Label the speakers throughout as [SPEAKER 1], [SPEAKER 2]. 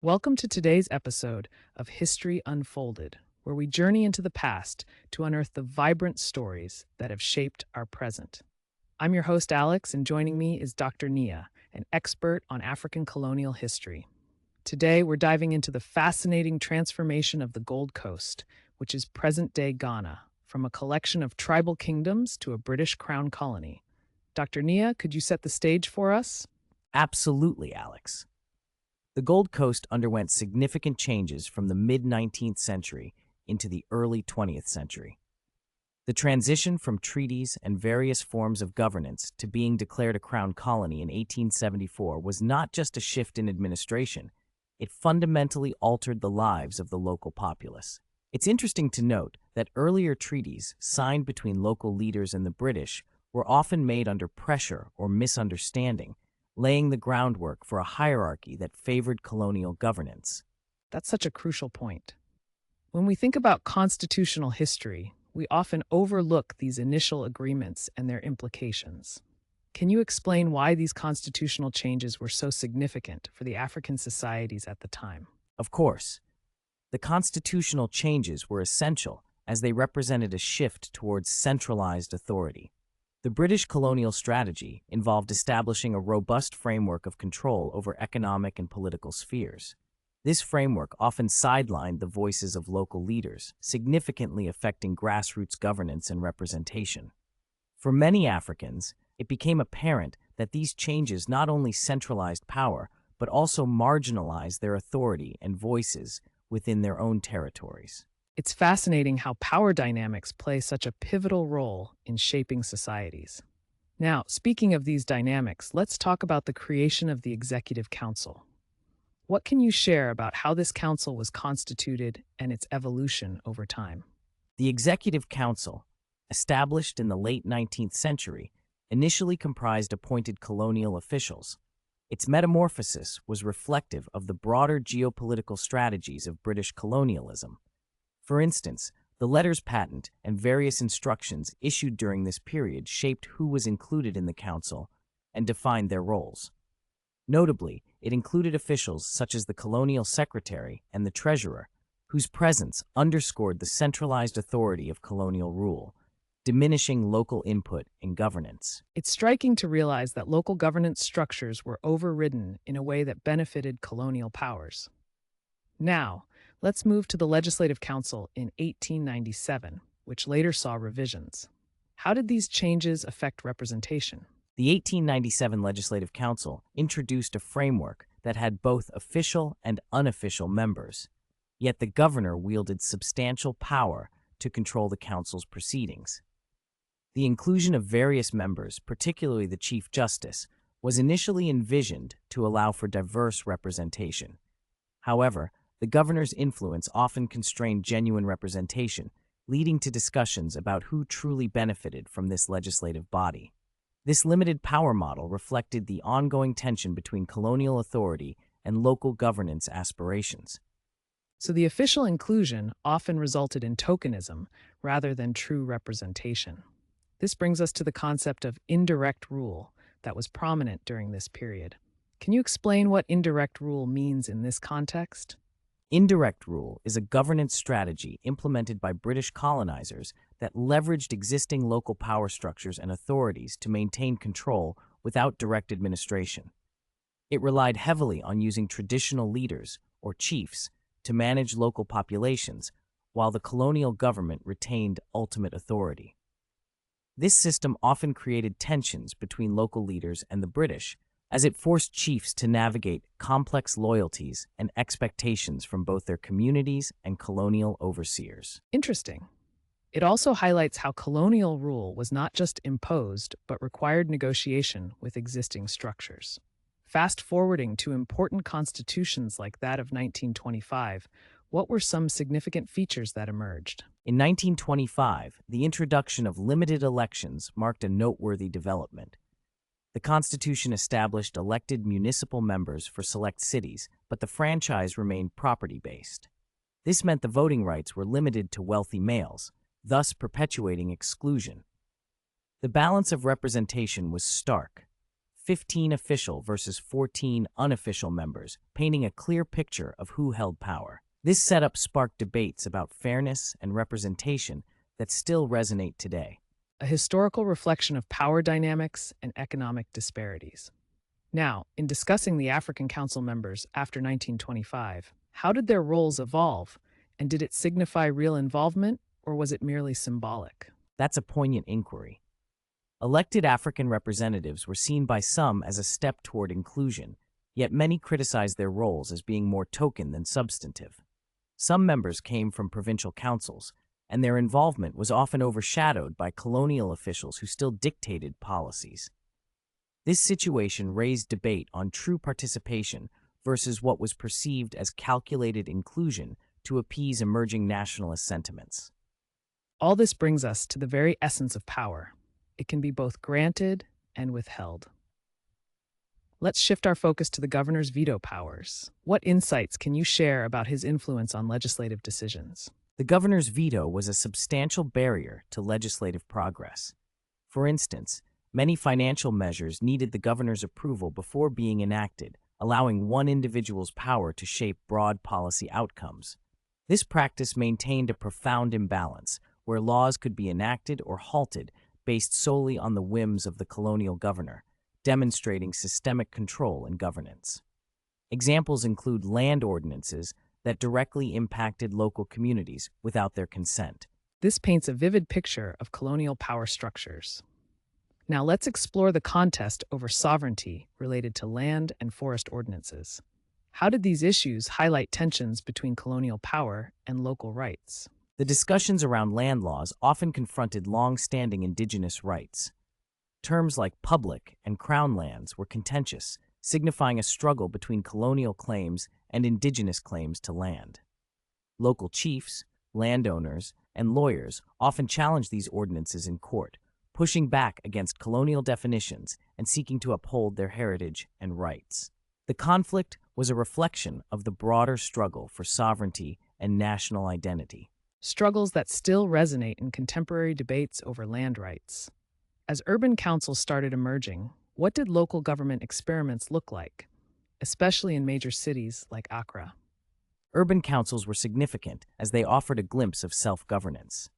[SPEAKER 1] Welcome to today's episode of History Unfolded, where we journey into the past to unearth the vibrant stories that have shaped our present. I'm your host, Alex, and joining me is Dr. Nia, an expert on African colonial history. Today, we're diving into the fascinating transformation of the Gold Coast, which is present-day Ghana, from a collection of tribal kingdoms to a British crown colony. Dr. Nia, could you set the stage for us?
[SPEAKER 2] Absolutely, Alex. The Gold Coast underwent significant changes from the mid-19th century into the early 20th century. The transition from treaties and various forms of governance to being declared a crown colony in 1874 was not just a shift in administration, it fundamentally altered the lives of the local populace. It's interesting to note that earlier treaties signed between local leaders and the British were often made under pressure or misunderstanding, laying the groundwork for a hierarchy that favored colonial governance.
[SPEAKER 1] That's such a crucial point. When we think about constitutional history, we often overlook these initial agreements and their implications. Can you explain why these constitutional changes were so significant for the African societies at the time?
[SPEAKER 2] Of course, the constitutional changes were essential as they represented a shift towards centralized authority. The British colonial strategy involved establishing a robust framework of control over economic and political spheres. This framework often sidelined the voices of local leaders, significantly affecting grassroots governance and representation. For many Africans, it became apparent that these changes not only centralized power, but also marginalized their authority and voices within their own territories.
[SPEAKER 1] It's fascinating how power dynamics play such a pivotal role in shaping societies. Now, speaking of these dynamics, let's talk about the creation of the Executive Council. What can you share about how this council was constituted and its evolution over time?
[SPEAKER 2] The Executive Council, established in the late 19th century, initially comprised appointed colonial officials. Its metamorphosis was reflective of the broader geopolitical strategies of British colonialism. For instance, the letters patent and various instructions issued during this period shaped who was included in the council and defined their roles. Notably, it included officials such as the colonial secretary and the treasurer, whose presence underscored the centralized authority of colonial rule, diminishing local input in governance.
[SPEAKER 1] It's striking to realize that local governance structures were overridden in a way that benefited colonial powers. Now, let's move to the Legislative Council in 1897, which later saw revisions. How did these changes affect representation?
[SPEAKER 2] The 1897 Legislative Council introduced a framework that had both official and unofficial members, yet the governor wielded substantial power to control the council's proceedings. The inclusion of various members, particularly the Chief Justice, was initially envisioned to allow for diverse representation. However, the governor's influence often constrained genuine representation, leading to discussions about who truly benefited from this legislative body. This limited power model reflected the ongoing tension between colonial authority and local governance aspirations.
[SPEAKER 1] So the official inclusion often resulted in tokenism rather than true representation. This brings us to the concept of indirect rule that was prominent during this period. Can you explain what indirect rule means in this context?
[SPEAKER 2] Indirect rule is a governance strategy implemented by British colonizers that leveraged existing local power structures and authorities to maintain control without direct administration. It relied heavily on using traditional leaders, or chiefs, to manage local populations, while the colonial government retained ultimate authority. This system often created tensions between local leaders and the British, as it forced chiefs to navigate complex loyalties and expectations from both their communities and colonial overseers.
[SPEAKER 1] Interesting. It also highlights how colonial rule was not just imposed, but required negotiation with existing structures. Fast forwarding to important constitutions like that of 1925, what were some significant features that emerged?
[SPEAKER 2] In 1925, the introduction of limited elections marked a noteworthy development. The Constitution established elected municipal members for select cities, but the franchise remained property-based. This meant the voting rights were limited to wealthy males, thus perpetuating exclusion. The balance of representation was stark. 15 official versus 14 unofficial members, painting a clear picture of who held power. This setup sparked debates about fairness and representation that still resonate today.
[SPEAKER 1] A historical reflection of power dynamics and economic disparities. Now, in discussing the African Council members after 1925, how did their roles evolve, and did it signify real involvement, or was it merely symbolic?
[SPEAKER 2] That's a poignant inquiry. Elected African representatives were seen by some as a step toward inclusion, yet many criticized their roles as being more token than substantive. Some members came from provincial councils, and their involvement was often overshadowed by colonial officials who still dictated policies. This situation raised debate on true participation versus what was perceived as calculated inclusion to appease emerging nationalist sentiments.
[SPEAKER 1] All this brings us to the very essence of power. It can be both granted and withheld. Let's shift our focus to the governor's veto powers. What insights can you share about his influence on legislative decisions?
[SPEAKER 2] The governor's veto was a substantial barrier to legislative progress. For instance, many financial measures needed the governor's approval before being enacted, allowing one individual's power to shape broad policy outcomes. This practice maintained a profound imbalance, where laws could be enacted or halted based solely on the whims of the colonial governor, demonstrating systemic control and governance. Examples include land ordinances that directly impacted local communities without their consent.
[SPEAKER 1] This paints a vivid picture of colonial power structures. Now let's explore the contest over sovereignty related to land and forest ordinances. How did these issues highlight tensions between colonial power and local rights?
[SPEAKER 2] The discussions around land laws often confronted long-standing indigenous rights. Terms like public and crown lands were contentious, signifying a struggle between colonial claims and indigenous claims to land. Local chiefs, landowners, and lawyers often challenged these ordinances in court, pushing back against colonial definitions and seeking to uphold their heritage and rights. The conflict was a reflection of the broader struggle for sovereignty and national identity.
[SPEAKER 1] Struggles that still resonate in contemporary debates over land rights. As urban councils started emerging, what did local government experiments look like, especially in major cities like Accra?
[SPEAKER 2] Urban councils were significant as they offered a glimpse of self-governance.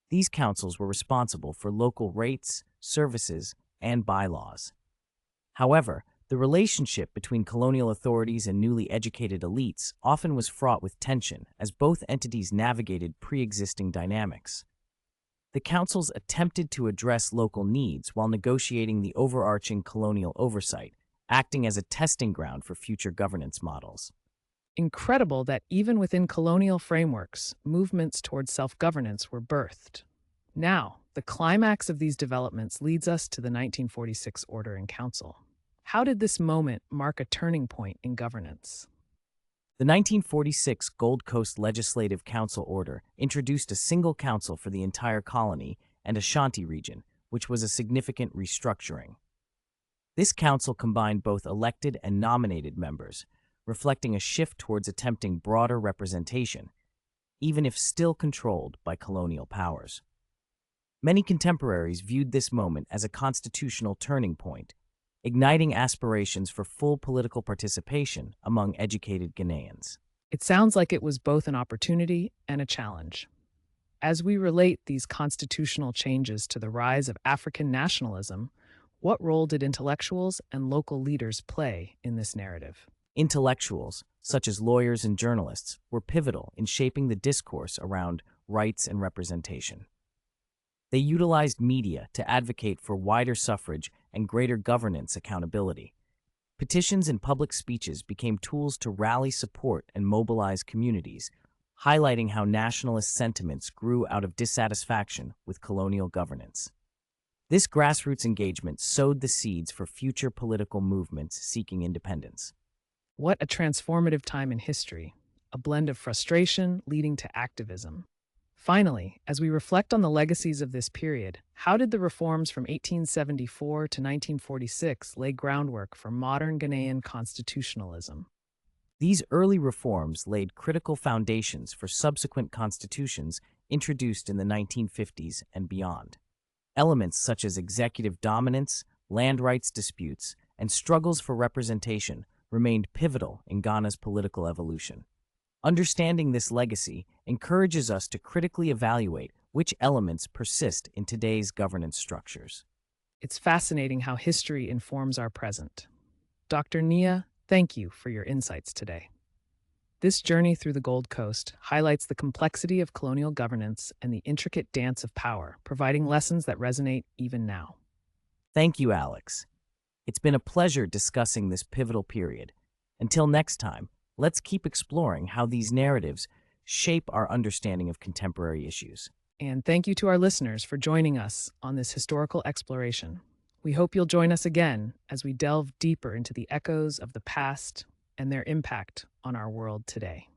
[SPEAKER 2] These councils were responsible for local rates, services, and bylaws. However, the relationship between colonial authorities and newly educated elites often was fraught with tension as both entities navigated pre-existing dynamics. The councils attempted to address local needs while negotiating the overarching colonial oversight, acting as a testing ground for future governance models.
[SPEAKER 1] Incredible that even within colonial frameworks, movements towards self-governance were birthed. Now, the climax of these developments leads us to the 1946 Order in Council. How did this moment mark a turning point in governance?
[SPEAKER 2] The 1946 Gold Coast Legislative Council Order introduced a single council for the entire colony and Ashanti region, which was a significant restructuring. This council combined both elected and nominated members, reflecting a shift towards attempting broader representation, even if still controlled by colonial powers. Many contemporaries viewed this moment as a constitutional turning point, igniting aspirations for full political participation among educated Ghanaians.
[SPEAKER 1] It sounds like it was both an opportunity and a challenge. As we relate these constitutional changes to the rise of African nationalism, what role did intellectuals and local leaders play in this narrative?
[SPEAKER 2] Intellectuals, such as lawyers and journalists, were pivotal in shaping the discourse around rights and representation. They utilized media to advocate for wider suffrage and greater governance accountability. Petitions and public speeches became tools to rally support and mobilize communities, highlighting how nationalist sentiments grew out of dissatisfaction with colonial governance. This grassroots engagement sowed the seeds for future political movements seeking independence.
[SPEAKER 1] What a transformative time in history, a blend of frustration leading to activism. Finally, as we reflect on the legacies of this period, how did the reforms from 1874 to 1946 lay groundwork for modern Ghanaian constitutionalism?
[SPEAKER 2] These early reforms laid critical foundations for subsequent constitutions introduced in the 1950s and beyond. Elements such as executive dominance, land rights disputes, and struggles for representation remained pivotal in Ghana's political evolution. Understanding this legacy encourages us to critically evaluate which elements persist in today's governance structures.
[SPEAKER 1] It's fascinating how history informs our present. Dr. Nia, thank you for your insights today. This journey through the Gold Coast highlights the complexity of colonial governance and the intricate dance of power, providing lessons that resonate even now.
[SPEAKER 2] Thank you, Alex. It's been a pleasure discussing this pivotal period. Until next time, let's keep exploring how these narratives shape our understanding of contemporary issues.
[SPEAKER 1] And thank you to our listeners for joining us on this historical exploration. We hope you'll join us again as we delve deeper into the echoes of the past and their impact on our world today.